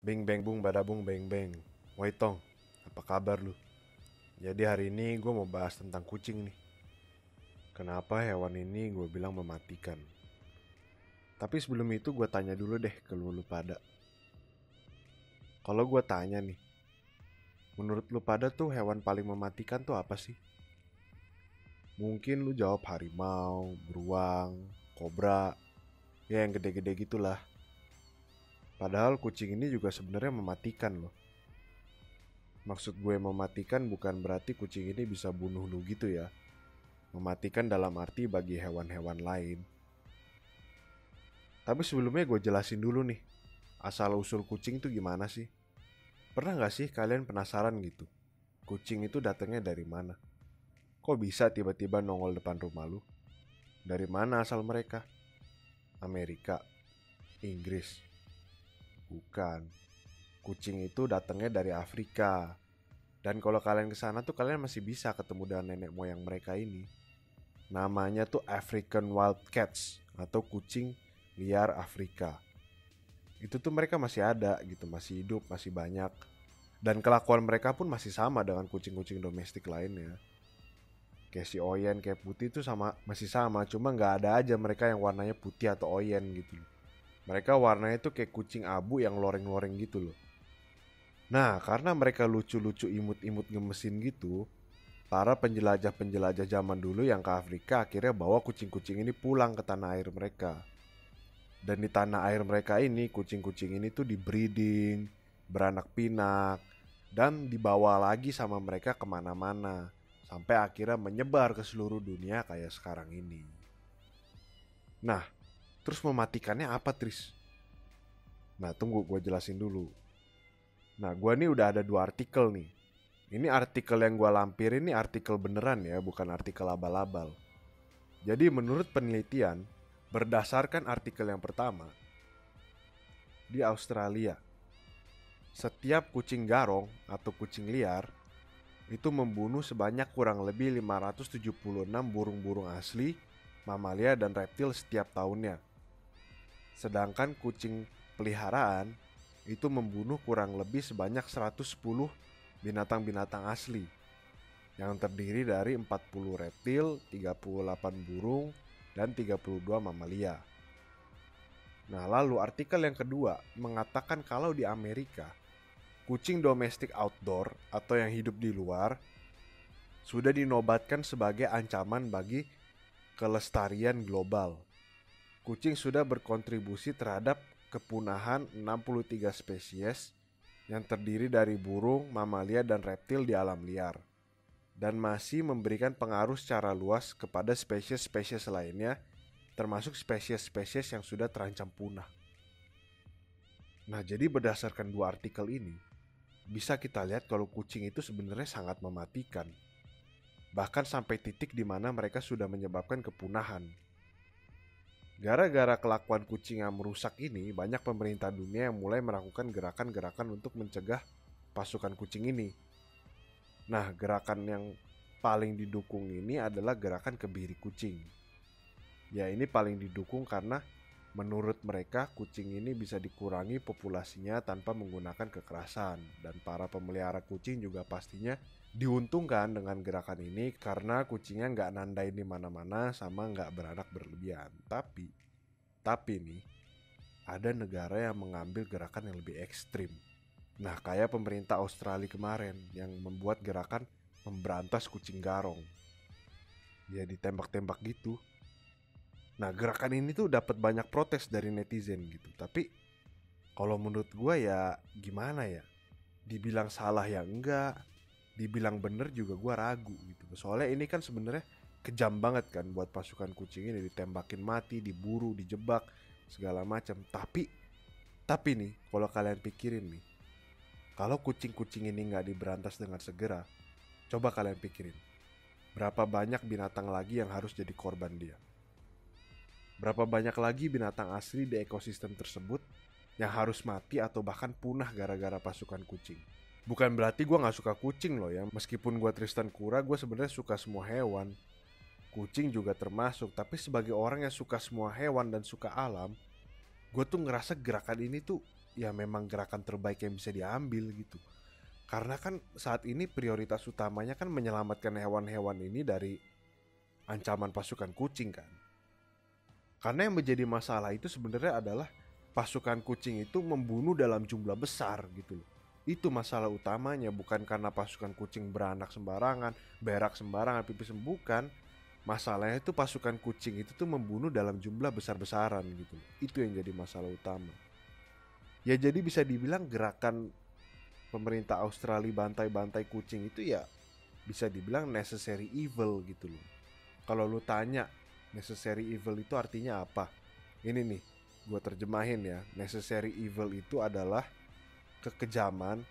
Bing beng bung badabung beng beng. Woi Tong, apa kabar lu? Jadi hari ini gue mau bahas tentang kucing nih. Kenapa hewan ini gue bilang mematikan? Tapi sebelum itu gue tanya dulu deh ke lu pada. Kalau gue tanya nih, menurut lu pada tuh hewan paling mematikan tuh apa sih? Mungkin lu jawab harimau, beruang, kobra, ya yang gede-gede gitulah. Padahal kucing ini juga sebenarnya mematikan loh. Maksud gue mematikan bukan berarti kucing ini bisa bunuh lu gitu ya. Mematikan dalam arti bagi hewan-hewan lain. Tapi sebelumnya gue jelasin dulu nih, asal-usul kucing tuh gimana sih? Pernah gak sih kalian penasaran gitu? Kucing itu datangnya dari mana? Kok bisa tiba-tiba nongol depan rumah lu? Dari mana asal mereka? Amerika? Inggris? Bukan. Kucing itu datangnya dari Afrika. Dan kalau kalian kesana tuh kalian masih bisa ketemu dengan nenek moyang mereka ini. Namanya tuh African Wild Cats atau kucing liar Afrika. Itu tuh mereka masih ada gitu, masih hidup, masih banyak. Dan kelakuan mereka pun masih sama dengan kucing-kucing domestik lainnya. Kayak si Oyen, kayak putih tuh sama, masih sama. Cuma gak ada aja mereka yang warnanya putih atau Oyen gitu. Mereka warnanya tuh kayak kucing abu yang loreng-loreng gitu loh. Nah, karena mereka lucu-lucu imut-imut gemesin gitu, para penjelajah-penjelajah zaman dulu yang ke Afrika akhirnya bawa kucing-kucing ini pulang ke tanah air mereka. Dan di tanah air mereka ini, kucing-kucing ini tuh di breeding, beranak pinak, dan dibawa lagi sama mereka kemana-mana. Sampai akhirnya menyebar ke seluruh dunia kayak sekarang ini. Nah, terus mematikannya apa, Tris? Nah, tunggu gue jelasin dulu. Nah, gue nih udah ada 2 artikel nih. Ini artikel yang gue lampirin ini artikel beneran ya, bukan artikel abal-abal. Jadi menurut penelitian, berdasarkan artikel yang pertama, di Australia, setiap kucing garong atau kucing liar itu membunuh sebanyak kurang lebih 576 burung-burung asli, mamalia dan reptil setiap tahunnya. Sedangkan kucing peliharaan itu membunuh kurang lebih sebanyak 110 binatang-binatang asli yang terdiri dari 40 reptil, 38 burung, dan 32 mamalia. Nah, lalu artikel yang kedua mengatakan kalau di Amerika, kucing domestik outdoor atau yang hidup di luar sudah dinobatkan sebagai ancaman bagi kelestarian global. Kucing sudah berkontribusi terhadap kepunahan 63 spesies yang terdiri dari burung, mamalia, dan reptil di alam liar, dan masih memberikan pengaruh secara luas kepada spesies-spesies lainnya, termasuk spesies-spesies yang sudah terancam punah. Nah, jadi berdasarkan 2 artikel ini, bisa kita lihat kalau kucing itu sebenarnya sangat mematikan. Bahkan sampai titik di mana mereka sudah menyebabkan kepunahan. Gara-gara kelakuan kucing yang merusak ini, banyak pemerintah dunia yang mulai melakukan gerakan-gerakan untuk mencegah pasukan kucing ini. Nah, gerakan yang paling didukung ini adalah gerakan kebiri kucing. Ya, ini paling didukung karena menurut mereka kucing ini bisa dikurangi populasinya tanpa menggunakan kekerasan. Dan para pemelihara kucing juga pastinya diuntungkan dengan gerakan ini karena kucingnya nggak nandain di mana-mana sama nggak beranak berlebihan. Tapi nih, ada negara yang mengambil gerakan yang lebih ekstrim. Nah, kayak pemerintah Australia kemarin yang membuat gerakan memberantas kucing garong. Ya ditembak-tembak gitu. Nah, gerakan ini tuh dapat banyak protes dari netizen gitu. Tapi kalau menurut gue ya gimana ya? Dibilang salah ya enggak, dibilang bener juga gue ragu gitu. Soalnya ini kan sebenarnya kejam banget kan buat pasukan kucing ini, ditembakin mati, diburu, dijebak, segala macam. Tapi nih, kalau kalian pikirin nih, kalau kucing-kucing ini nggak diberantas dengan segera, coba kalian pikirin, berapa banyak binatang lagi yang harus jadi korban dia? Berapa banyak lagi binatang asli di ekosistem tersebut yang harus mati atau bahkan punah gara-gara pasukan kucing? Bukan berarti gue gak suka kucing loh ya. Meskipun gue Tristan Kura, gue sebenarnya suka semua hewan. Kucing juga termasuk. Tapi sebagai orang yang suka semua hewan dan suka alam, gue tuh ngerasa gerakan ini tuh ya memang gerakan terbaik yang bisa diambil gitu. Karena kan saat ini prioritas utamanya kan menyelamatkan hewan-hewan ini dari ancaman pasukan kucing kan. Karena yang menjadi masalah itu sebenarnya adalah pasukan kucing itu membunuh dalam jumlah besar gitu loh. Itu masalah utamanya, bukan karena pasukan kucing beranak sembarangan, berak sembarangan, pipis bukan. Masalahnya itu pasukan kucing itu tuh membunuh dalam jumlah besar-besaran gitu loh. Itu yang jadi masalah utama. Ya jadi bisa dibilang gerakan pemerintah Australia bantai-bantai kucing itu ya bisa dibilang necessary evil gitu loh. Kalau lu tanya necessary evil itu artinya apa? Ini nih, gue terjemahin ya. Necessary evil itu adalah kekejaman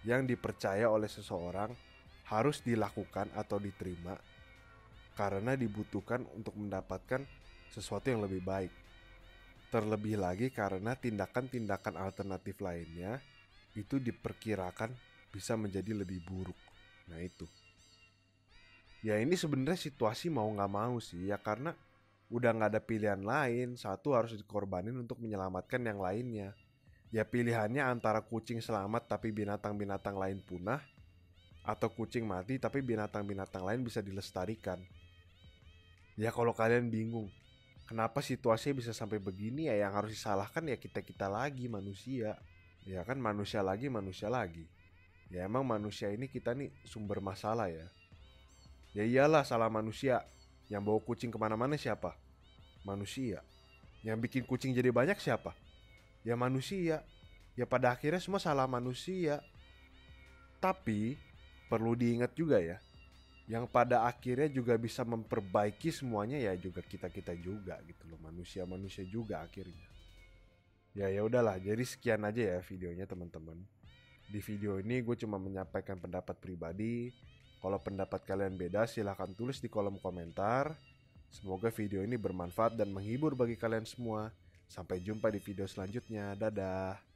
yang dipercaya oleh seseorang harus dilakukan atau diterima karena dibutuhkan untuk mendapatkan sesuatu yang lebih baik. Terlebih lagi karena tindakan-tindakan alternatif lainnya itu diperkirakan bisa menjadi lebih buruk. Nah itu. Ya ini sebenarnya situasi mau nggak mau sih ya, karena udah nggak ada pilihan lain. Satu harus dikorbanin untuk menyelamatkan yang lainnya. Ya pilihannya antara kucing selamat tapi binatang-binatang lain punah, atau kucing mati tapi binatang-binatang lain bisa dilestarikan. Ya kalau kalian bingung kenapa situasinya bisa sampai begini, ya yang harus disalahkan ya kita-kita lagi manusia. Ya kan manusia lagi manusia lagi. Ya emang manusia ini kita nih sumber masalah ya. Ya iyalah salah manusia. Yang bawa kucing kemana-mana siapa? Manusia. Yang bikin kucing jadi banyak siapa? Ya manusia. Ya pada akhirnya semua salah manusia. Tapi perlu diingat juga ya, yang pada akhirnya juga bisa memperbaiki semuanya ya juga kita-kita juga gitu loh, manusia-manusia juga akhirnya. Ya udahlah, jadi sekian aja ya videonya teman-teman. Di video ini gue cuma menyampaikan pendapat pribadi. Kalau pendapat kalian beda silahkan tulis di kolom komentar. Semoga video ini bermanfaat dan menghibur bagi kalian semua. Sampai jumpa di video selanjutnya. Dadah.